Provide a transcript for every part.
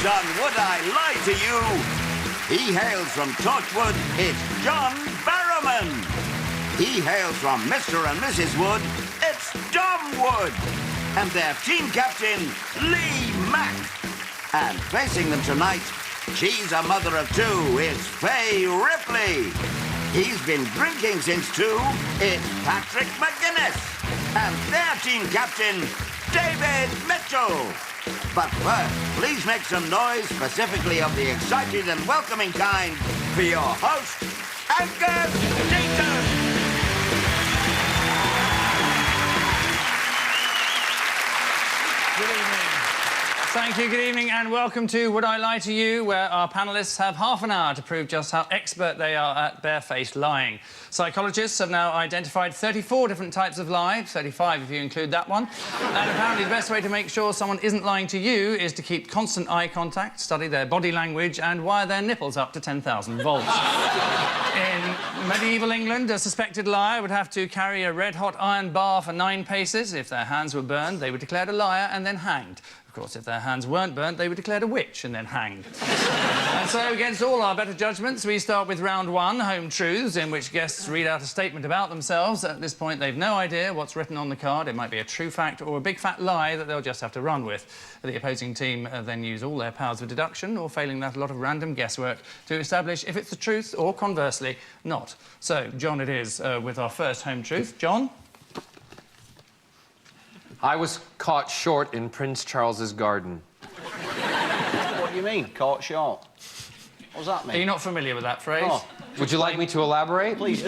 on Would I Lie to You? He hails from Torchwood, it's John Barrowman. He hails from Mr. and Mrs. Wood, it's Dom Wood. And their team captain, Lee Mack. And facing them tonight, she's a mother of two, it's Faye Ripley. He's been drinking since 2, it's Patrick McGuinness. And their team captain, David Mitchell. But first, please make some noise, specifically of the excited and welcoming kind, for your host, Angus Dayton. Good evening. Thank you, good evening, and welcome to Would I Lie to You, where our panellists have half an hour to prove just how expert they are at barefaced lying. Psychologists have now identified 34 different types of lie, 35 if you include that one. And apparently the best way to make sure someone isn't lying to you is to keep constant eye contact, study their body language, and wire their nipples up to 10,000 volts. In medieval England, a suspected liar would have to carry a red-hot iron bar for 9 paces. If their hands were burned, they were declared a liar and then hanged. Of course, if their hands weren't burnt, they were declared a witch and then hanged. And so, against all our better judgments, we start with round 1, Home Truths, in which guests read out a statement about themselves. At this point, they've no idea what's written on the card. It might be a true fact or a big fat lie that they'll just have to run with. The opposing team then use all their powers of deduction, or failing that, a lot of random guesswork, to establish if it's the truth or, conversely, not. So, John it is with our first Home Truth. John? I was caught short in Prince Charles's garden. What do you mean, caught short? What does that mean? Are you not familiar with that phrase? Oh. Would you like me to elaborate? Please do.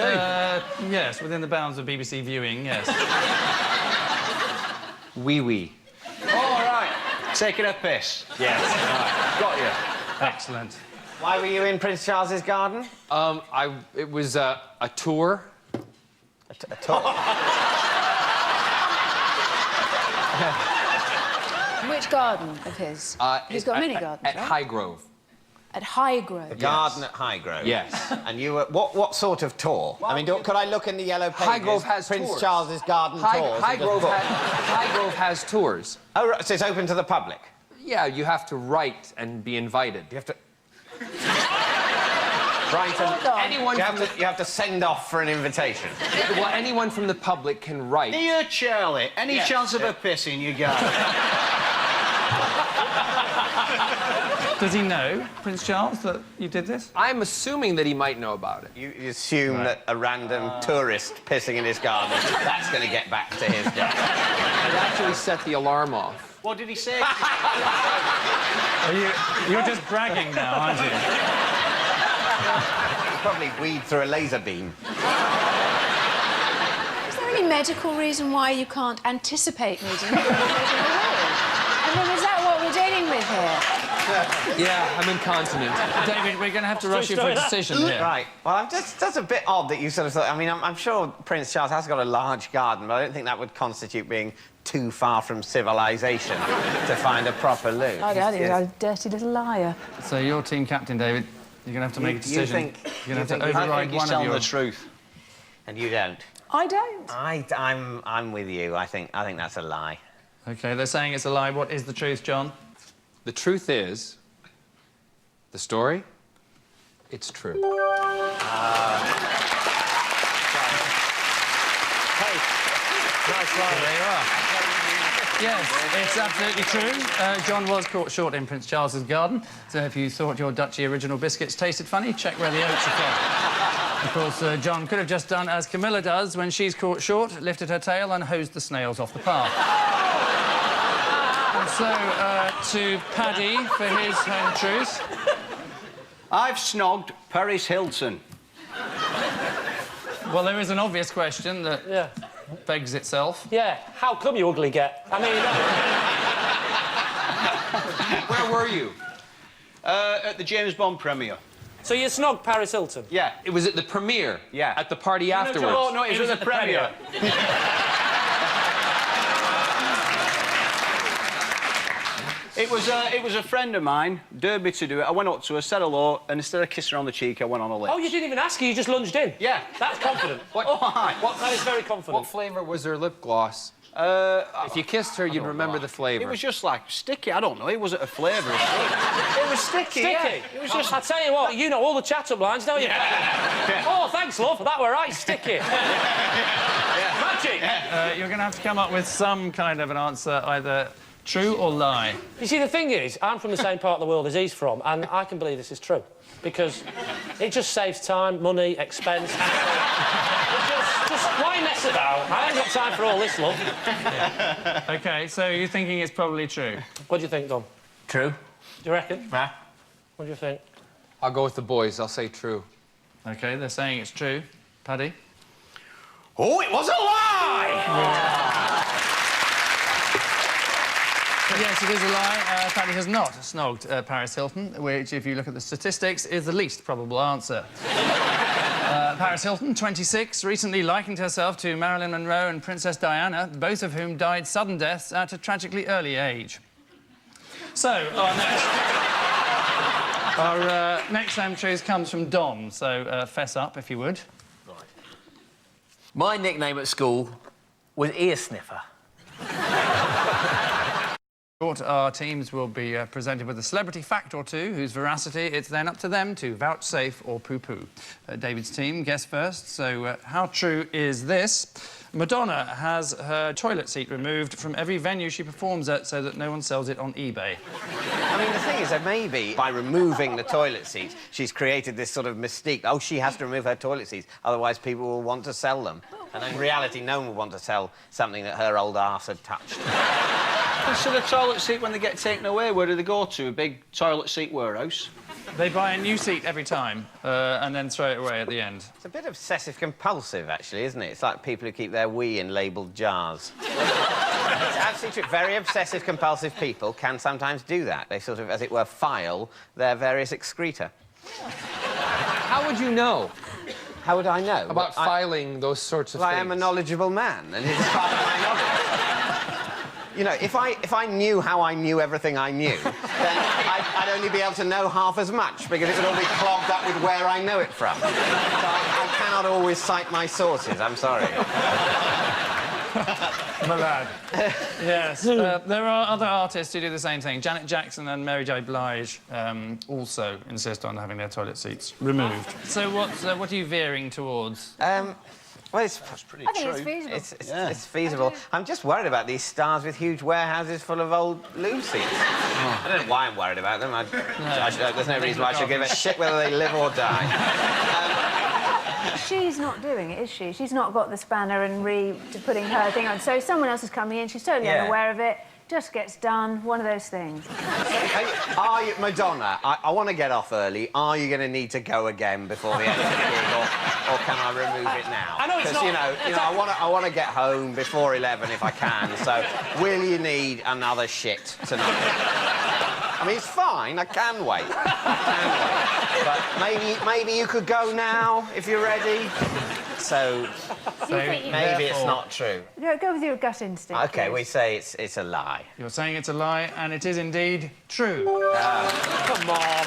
Yes, within the bounds of BBC viewing, yes. Wee-wee. All right. Taking a piss. Yes. Right. Got you. Excellent. Why were you in Prince Charles's garden? It was a tour. A tour? Which garden of his? He's got many gardens, At right? Highgrove. At Highgrove. The garden at Highgrove? Yes. And you were... What sort of tour? I mean, could I look in the yellow pages? Highgrove has Prince tours. Charles's garden tours. Highgrove has tours. Oh, right, so it's open to the public? Yeah, you have to write and be invited. You have to... Right, and Anyone you from have to send off for an invitation. Well, anyone from the public can write. Dear Charlie, any Yes. chance of a piss in your garden? Does he know, Prince Charles, that you did this? I'm assuming that he might know about it. You assume that a random tourist pissing in his garden, that's going to get back to his garden. It actually set the alarm off. What did he say? You're just bragging now, aren't you? Probably weed through a laser beam. Is there any medical reason why you can't anticipate meeting him? I mean, is that what we're dealing with here? Yeah, I'm incontinent. David, we're going to have to rush you for a decision here. Right. Well, that's a bit odd that you sort of thought... I mean, I'm sure Prince Charles has got a large garden, but I don't think that would constitute being too far from civilization to find a proper loo. Oh, Daddy, you're a dirty little liar. So your team captain, David, you're going to have to make a decision. You're going to have to I override think he's one of telling your... the truth. And you don't? I don't. I'm with you. I think that's a lie. OK, they're saying it's a lie. What is the truth, John? The truth is, the story, it's true. Hey, nice lie. There you are. Yes, it's absolutely true. John was caught short in Prince Charles's garden, so if you thought your Dutchy original biscuits tasted funny, check where the oats are from. Of course, John could have just done as Camilla does when she's caught short, lifted her tail and hosed the snails off the path. And so, to Paddy for his home truth. I've snogged Paris Hilton. Well, there is an obvious question that begs itself. Yeah, how come you ugly get? I mean... Where were you? At the James Bond premiere. So you snogged Paris Hilton? Yeah. It was at the premiere. Yeah. At the party afterwards. No, it was at the premiere. It was a friend of mine, dared me to do it. I went up to her, said hello, and instead of kissing her on the cheek, I went on her lips. Oh, you didn't even ask her, you just lunged in? Yeah. That's confident. What? Oh, hi. That is very confident. What flavour was her lip gloss? If you kissed her, you'd remember the flavour. It was just like sticky. I don't know. It wasn't a flavour. It was sticky. Sticky. Yeah. It was just... I tell you what, you know all the chat-up lines, don't you? Yeah. Oh, thanks, love. That were right, sticky. Magic. You're going to have to come up with some kind of an answer, either true or lie. You see, the thing is, I'm from the same part of the world as he's from, and I can believe this is true. Because it just saves time, money, expense... just why mess about? I ain't got time for all this, love. Yeah. OK, so you're thinking it's probably true? What do you think, Dom? True. Do you reckon? Yeah. What do you think? I'll go with the boys. I'll say true. OK, they're saying it's true. Paddy? Oh, it was a lie! Yes, it is a lie. Paddy has not snogged Paris Hilton, which, if you look at the statistics, is the least probable answer. Paris Hilton, 26, recently likened herself to Marilyn Monroe and Princess Diana, both of whom died sudden deaths at a tragically early age. So, our next home truth comes from Dom, so fess up, if you would. Right. My nickname at school was Ear Sniffer. Our teams will be presented with a celebrity fact or two, whose veracity it's then up to them to vouchsafe or poo-poo. David's team, guess first. So, how true is this? Madonna has her toilet seat removed from every venue she performs at so that no one sells it on eBay. I mean, the thing is that maybe by removing the toilet seats, she's created this sort of mystique. Oh, she has to remove her toilet seats, otherwise people will want to sell them. And in reality, no one will want to sell something that her old arse had touched. So the toilet seat, when they get taken away, where do they go to? A big toilet seat warehouse? They buy a new seat every time and then throw it away at the end. It's a bit obsessive-compulsive, actually, isn't it? It's like people who keep their wee in labelled jars. It's absolutely true. Very obsessive-compulsive people can sometimes do that. They sort of, as it were, file their various excreta. How would you know How would I know? about filing those sorts of Well, things? I am a knowledgeable man, and it's part of my knowledge. You know, if I knew how I knew everything I knew, then I'd only be able to know half as much, because it would all be clogged up with where I know it from. So I cannot always cite my sources, I'm sorry. My lad. Yes. There are other artists who do the same thing. Janet Jackson and Mary J. Blige also insist on having their toilet seats removed. So what are you veering towards? Well, it's I think it's feasible. It's feasible. I'm just worried about these stars with huge warehouses full of old loo seats. I don't know why I'm worried about them. There's no reason why I should give a shit whether they live or die. She's not doing it, is she? She's not got the spanner and putting her thing on. So someone else is coming in, she's totally unaware of it, just gets done, one of those things. Are you, Madonna, I want to get off early. Are you going to need to go again before the end of the gig, or can I remove it now? I know it's not... Because, you know, I want to get home before 11 if I can, so will you need another shit tonight? I mean, it's fine, I can wait. But maybe you could go now, if you're ready. So maybe it's not true. No, go with your gut instinct. OK, please. we say it's a lie. You're saying it's a lie, and it is indeed true. Come on.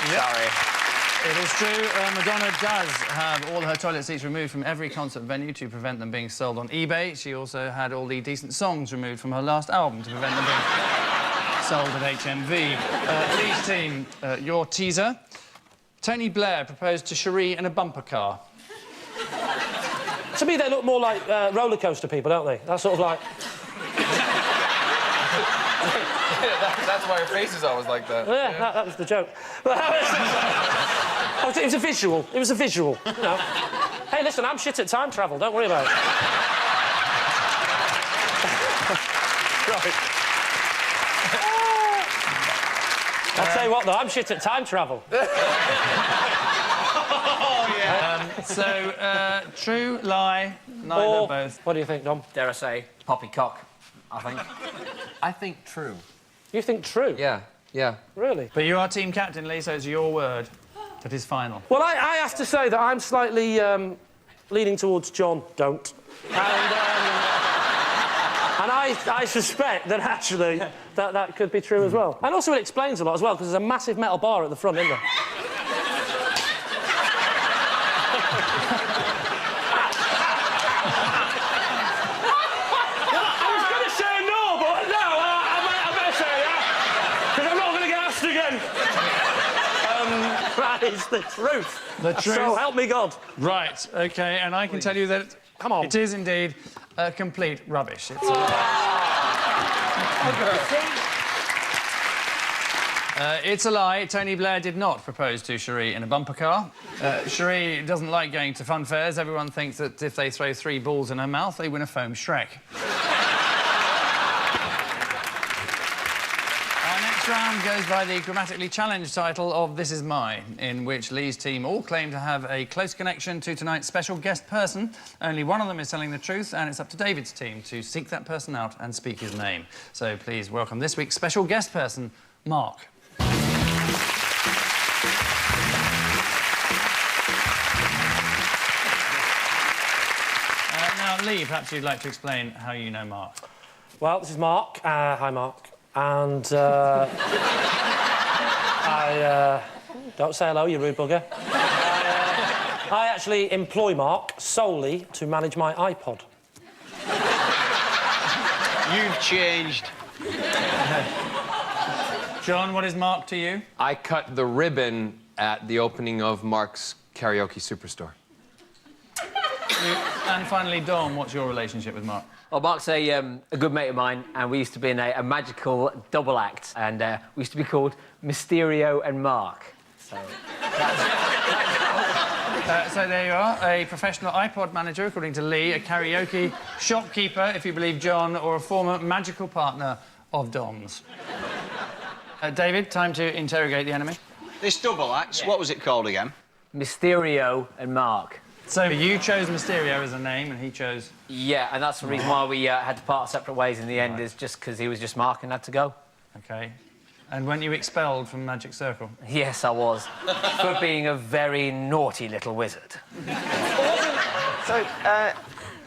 Sorry. It is true. Madonna does have all her toilet seats removed from every concert venue to prevent them being sold on eBay. She also had all the decent songs removed from her last album to prevent them being sold at HMV. Lee's team, your teaser. Tony Blair proposed to Cherie in a bumper car. To me, they look more like roller coaster people, don't they? That's sort of like... That's why her face is always like that. Yeah, that was the joke. It was a visual. It was a visual, you know. Hey, listen, I'm shit at time travel. Don't worry about it. Right. I'll tell you what, though, I'm shit at time travel. True, lie, neither, Or, both. what do you think, Dom? Dare I say, poppycock, I think. I think true. You think true? Yeah, yeah. Really? But you are team captain, Lee, so it's your word that is final. Well, I have to say that I'm slightly leaning towards John, don't. And I suspect that actually that could be true as well. And also it explains a lot as well, because there's a massive metal bar at the front, isn't there? I was going to say no, but no, I better say that, because I'm not going to get asked again. That is the truth. The truth? So help me God. Right, OK, and I can tell you that... Come on. It is indeed complete rubbish. It's it's a lie. Tony Blair did not propose to Cherie in a bumper car. Cherie doesn't like going to fun fairs. Everyone thinks that if they throw 3 balls in her mouth, they win a foam Shrek. Our next round goes by the grammatically challenged title of This Is Mine, in which Lee's team all claim to have a close connection to tonight's special guest person. Only one of them is telling the truth, and it's up to David's team to seek that person out and speak his name. So please welcome this week's special guest person, Mark. Now, Lee, perhaps you'd like to explain how you know Mark. Well, this is Mark. Hi, Mark. And, don't say hello, you rude bugger. I actually employ Mark solely to manage my iPod. You've changed. John, what is Mark to you? I cut the ribbon at the opening of Mark's karaoke superstore. And finally, Dom, what's your relationship with Mark? Well, Mark's a good mate of mine, and we used to be in a magical double act, and we used to be called Mysterio and Mark. So so there you are, a professional iPod manager, according to Lee, a karaoke shopkeeper, if you believe John, or a former magical partner of Dom's. David, time to interrogate the enemy. This double act, what was it called again? Mysterio and Mark. So you chose Mysterio as a name, and he chose... Yeah, and that's the reason why we had to part separate ways in the end, is just because he was just Mark and had to go. OK. And weren't you expelled from Magic Circle? Yes, I was. For being a very naughty little wizard. So,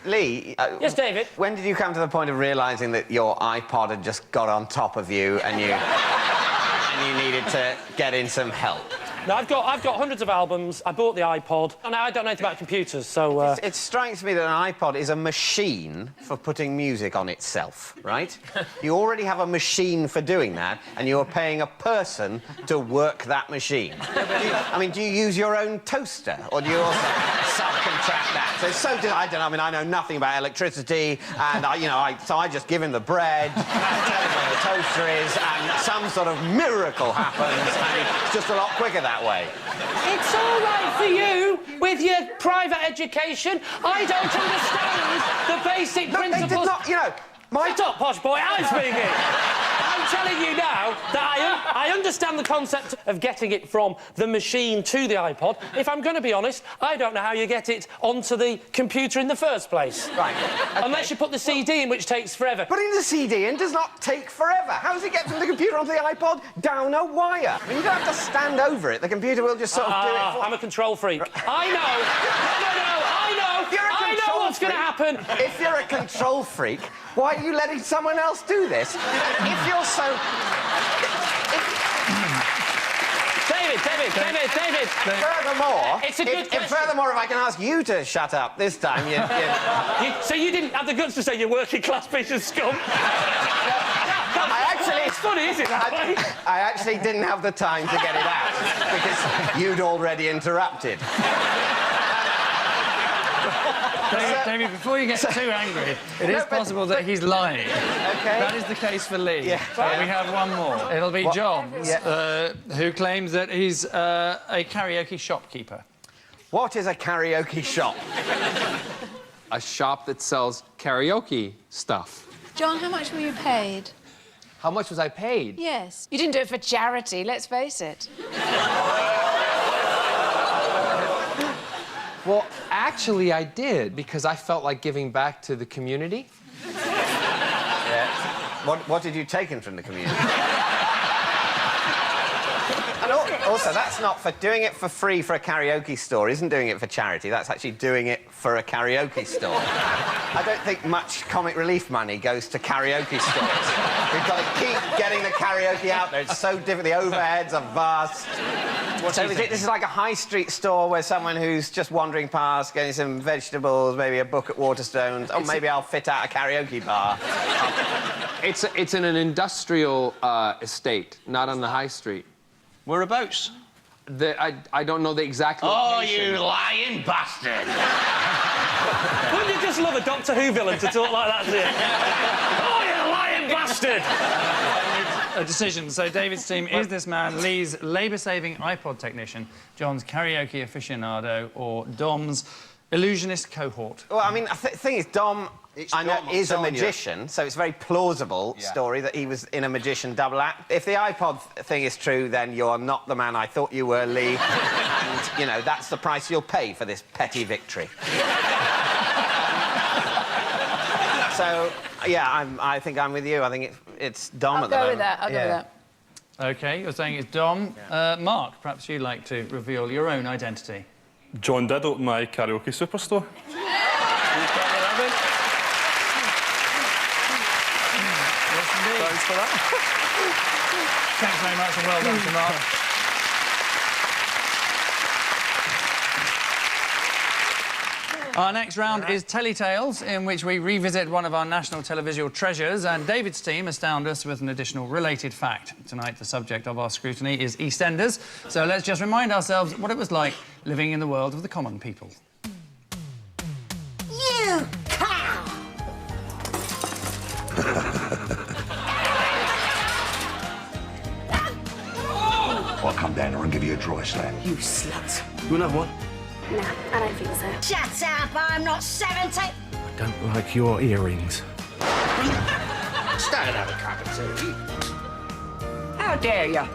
Lee... Yes, David? When did you come to the point of realising that your iPod had just got on top of you and you needed to get in some help? No, I've got hundreds of albums. I bought the iPod, and I don't know anything about computers, so... It strikes me that an iPod is a machine for putting music on itself, right? You already have a machine for doing that, and you're paying a person to work that machine. Do you use your own toaster, or do you also subcontract that? So it's so... I don't know, I know nothing about electricity, and, so I just give him the bread, tell him where the toaster is, and some sort of miracle happens, and it's just a lot quicker that way. It's all right for you with your private education. I don't understand the basic principles... They did not, Shut up, posh boy, I'm speaking. I'm telling you now that I understand the concept of getting it from the machine to the iPod. If I'm going to be honest, I don't know how you get it onto the computer in the first place. Right. Okay. Unless you put the CD in, which takes forever. Putting the CD in does not take forever. How does it get from the computer onto the iPod? Down a wire. You don't have to stand over it. The computer will just sort of do it for... I'm a control freak. I know. I know. I know what's going to happen. If you're a control freak, why are you letting someone else do this? If you're so... David. Furthermore... It's a good question. Furthermore, if I can ask you to shut up this time, So you didn't have the guts to say you're working class piece of scum? It's funny, isn't it? I actually didn't have the time to get it out, because you'd already interrupted. David, before you get too angry, it is possible that he's lying. OK. That is the case for Lee. Yeah. We have one more. It'll be John, who claims that he's a karaoke shopkeeper. What is a karaoke shop? A shop that sells karaoke stuff. John, how much were you paid? How much was I paid? Yes. You didn't do it for charity, let's face it. Well, actually, I did, because I felt like giving back to the community. Yeah. What did you take in from the community? And also, that's not for doing it for free for a karaoke store. Isn't doing it for charity. That's actually doing it for a karaoke store. I don't think much comic relief money goes to karaoke stores. We've got to keep getting the karaoke out there. It's so different. The overheads are vast. So this is like a high street store where someone who's just wandering past, getting some vegetables, maybe a book at Waterstones, or maybe I'll fit out a karaoke bar. It's in an industrial estate, not on the high street. Whereabouts? I don't know the exact Oh, location. you lying bastard! Wouldn't you just love a Doctor Who villain to talk like that to you? Oh, you lying bastard! A decision. So David's team is this man, Lee's labour-saving iPod technician, John's karaoke aficionado, or Dom's illusionist cohort. Well, I mean, the thing is, Dom, I know, Dom, I'm is a telling you. magician, so it's a very plausible story that he was in a magician double act. If the iPod thing is true, then you're not the man I thought you were, Lee. And, you know, that's the price you'll pay for this petty victory. So, yeah, I think I'm with you. I think it's Dom at the moment. I'll go with that. OK, you're saying it's Dom. Mark, perhaps you'd like to reveal your own identity. John did open my karaoke superstore. Thanks for that. Thanks very much and well done to Mark. Our next round is Telly Tales, in which we revisit one of our national televisual treasures, and David's team astound us with an additional related fact. Tonight, the subject of our scrutiny is EastEnders, so let's just remind ourselves what it was like living in the world of the common people. You cow! I'll come down here and give you a dry slap. You slut. You want to have one? Nah, I don't think so. Shut up, I'm not 70. I don't like your earrings. Stay and have a cup of tea. How dare you?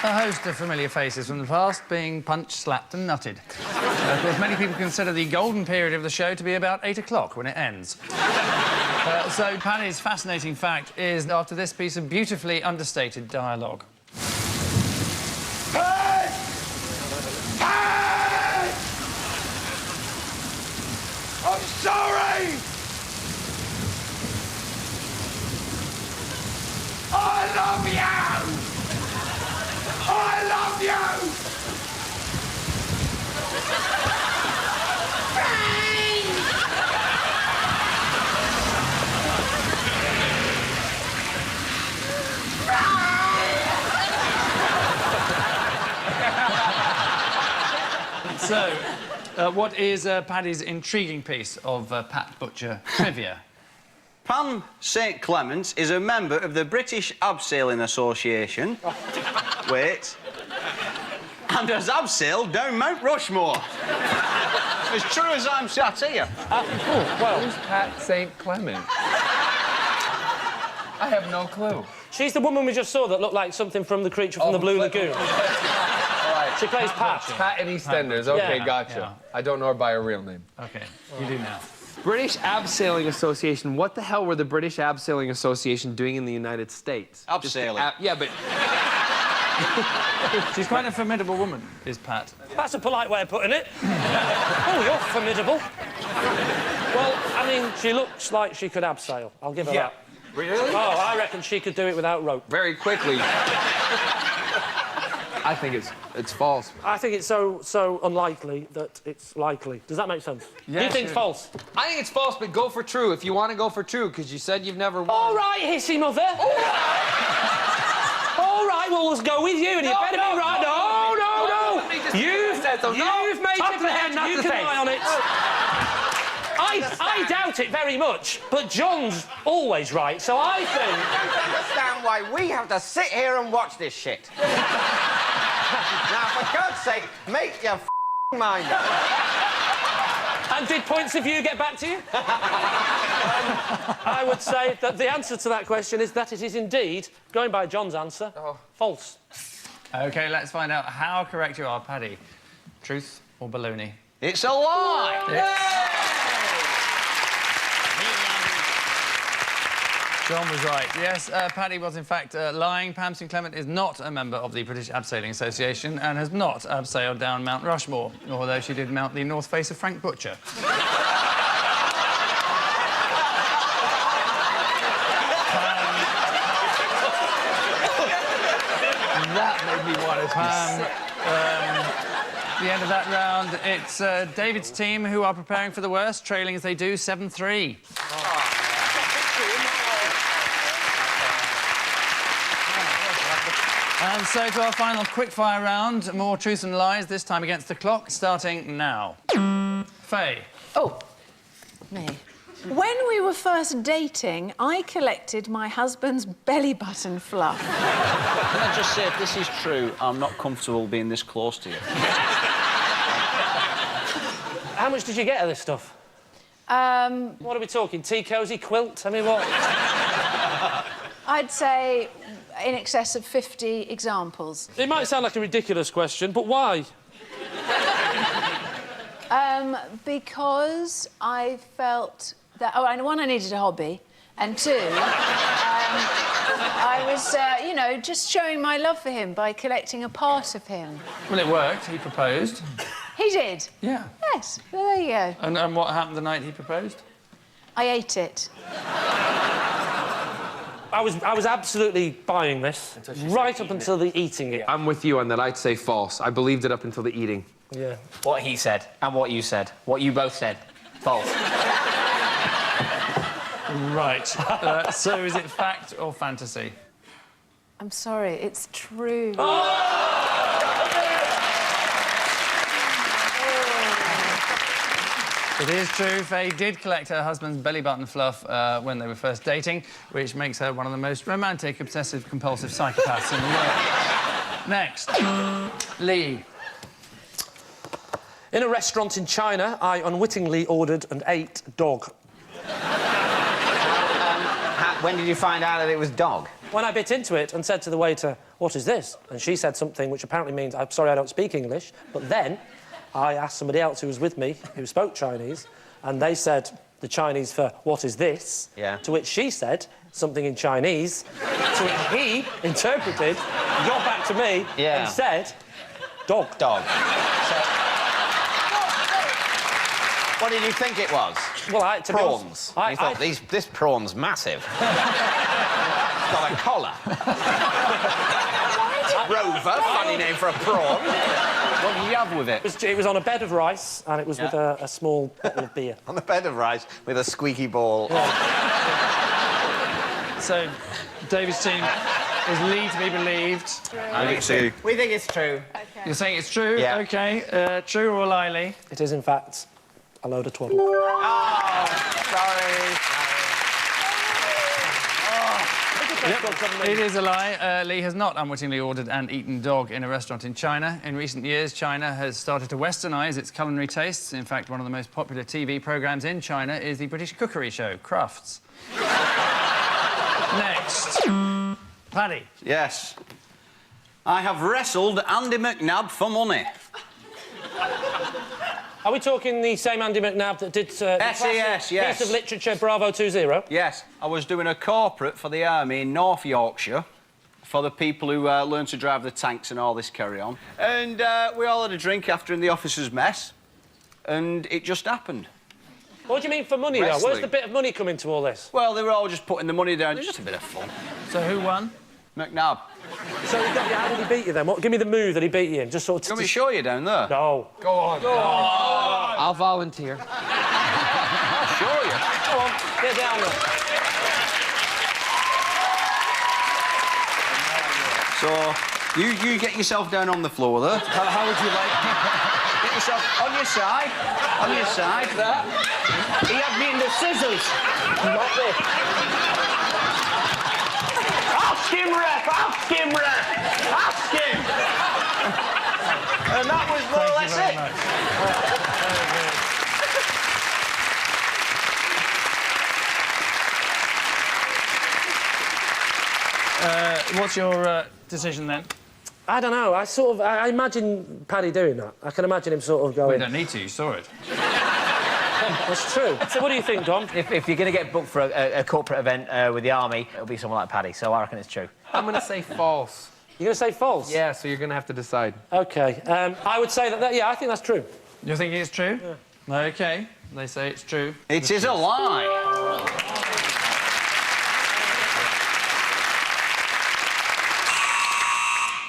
A host of familiar faces from the past being punched, slapped and nutted. Of course, many people consider the golden period of the show to be about 8 o'clock when it ends. So Paddy's fascinating fact is after this piece of beautifully understated dialogue. Hey! Hey! I'm sorry! I love you! I love you! So, what is Paddy's intriguing piece of Pat Butcher trivia? Pam St Clement is a member of the British Abseiling Association. Wait. And has abseiled down Mount Rushmore. As true as I'm sat here. Well, who's Pat St. Clement? I have no clue. She's the woman we just saw that looked like something from the creature from the Blue Lagoon. She plays Pat. Pat in EastEnders. OK, Yeah. gotcha. Yeah. I don't know her by her real name. OK, you do now. British Abseiling Association. What the hell were the British Abseiling Association doing in the United States? Abseiling. Yeah, but... She's quite a formidable woman, is Pat. That's a polite way of putting it. Oh, you're formidable. Well, I mean, she looks like she could abseil. I'll give her that. Really? Oh, I reckon she could do it without rope. Very quickly. I think it's false. I think it's so unlikely that it's likely. Does that make sense? Yeah, you think sure. false? I think it's false, but go for true if you want to go for true, because you said you've never won. All right, hissy mother. All right, well, let's go with you, and you better be right. No. You've made up the head, you can lie on it. I doubt it very much, but John's always right, so I think... I don't understand why we have to sit here and watch this shit. Now, for God's sake, make your mind up. And did points of view get back to you? I would say that the answer to that question is that it is indeed, going by John's answer, false. OK, let's find out how correct you are, Paddy. Truth or baloney? It's a lie! John was right. Yes, Paddy was in fact lying. Pam St Clement is not a member of the British Abseiling Association and has not abseiled down Mount Rushmore, although she did mount the north face of Frank Butcher. That made me want to The end of that round, it's David's team who are preparing for the worst, trailing as they do 7-3. And so to our final quickfire round, more truths and lies, this time against the clock, starting now. Faye. Oh, me. When we were first dating, I collected my husband's belly button fluff. Can I just say, if this is true, I'm not comfortable being this close to you. How much did you get of this stuff? What are we talking? Tea cosy, quilt? I mean, what? I'd say in excess of 50 examples. It might sound like a ridiculous question, but why? Because I felt that... Oh, one, I needed a hobby, and two, I was, you know, just showing my love for him by collecting a part of him. Well, it worked. He proposed. He did? Yeah. Yes. Well, there you go. And what happened the night he proposed? I ate it. I was absolutely buying this, right up until the eating it. I'm with you on that. I'd say false. I believed it up until the eating. Yeah. What he said and what you said. What you both said. False. Right. So is it fact or fantasy? I'm sorry, it's true. It is true. Faye did collect her husband's belly button fluff when they were first dating, which makes her one of the most romantic, obsessive-compulsive psychopaths in the world. Next. Lee. In a restaurant in China, I unwittingly ordered and ate dog. When did you find out that it was dog? When I bit into it and said to the waiter, "What is this?" And she said something which apparently means, "I'm sorry, I don't speak English." But then I asked somebody else who was with me, who spoke Chinese, and they said the Chinese for "what is this?" Yeah. To which she said something in Chinese, to which he interpreted, got back to me, Yeah. and said, "Dog." Dog. What did you think it was? Well, to be prawns. honest, You thought, this prawn's massive. It's got a collar. Rover, funny name for a prawn. What did you have with it? It was on a bed of rice, and it was with a small bottle of beer. On the bed of rice with a squeaky ball. So, David's team is Lee to be believed. I think so. We think it's true. Okay. You're saying it's true? Yeah. OK. True or lie, Lee? It is, in fact, a load of twaddle. Oh, sorry. It is a lie. Lee has not unwittingly ordered and eaten dog in a restaurant in China. In recent years, China has started to westernise its culinary tastes. In fact, one of the most popular TV programmes in China is the British cookery show, Crufts. Next. Paddy. Yes. I have wrestled Andy McNabb for money. Are we talking the same Andy McNabb that did the SAS, yes. piece of literature Bravo 20? Yes. I was doing a corporate for the Army in North Yorkshire for the people who learn to drive the tanks and all this carry-on. And we all had a drink after in the officers' mess, and it just happened. What do you mean for money, though? Where's Wrestling. the bit of money coming to all this? Well, they were all just putting the money down. It was just a bit of fun. So who won? McNabb. So how did he beat you, then? Give me the move that he beat you in, just sort of... Do you want me to show you down there? No. Go on. Go on. I'll volunteer. I'll show you. Go on, get down there. So, you get yourself down on the floor there. How would you like... Get yourself on your side. On your side, there. He had me in the scissors. Not this. Ask him, ref! Ask him, ref! Ask him! And that was more or less it. What's your decision, then? I don't know. I imagine Paddy doing that. I can imagine him sort of going... We don't need to, you saw it. That's true. So what do you think, Dom? If you're going to get booked for a corporate event with the Army, it'll be someone like Paddy, so I reckon it's true. I'm going to say false. You're going to say false? Yeah, so you're going to have to decide. OK. I would say that... Yeah, I think that's true. You're thinking it's true? Yeah. OK. They say it's true. It is a lie.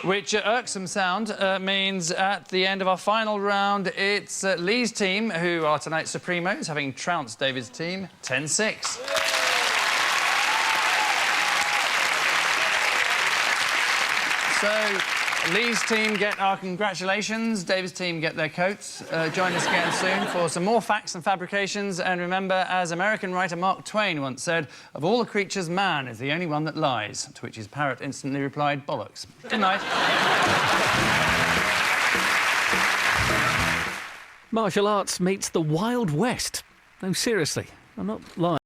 Which irksome sound means at the end of our final round, it's Lee's team, who are tonight's Supremos, having trounced David's team 10-6. So, Lee's team get our congratulations. David's team get their coats. Join us again soon for some more facts and fabrications. And remember, as American writer Mark Twain once said, of all the creatures, man is the only one that lies. To which his parrot instantly replied, bollocks. Good night. Martial arts meets the Wild West. No, seriously, I'm not lying.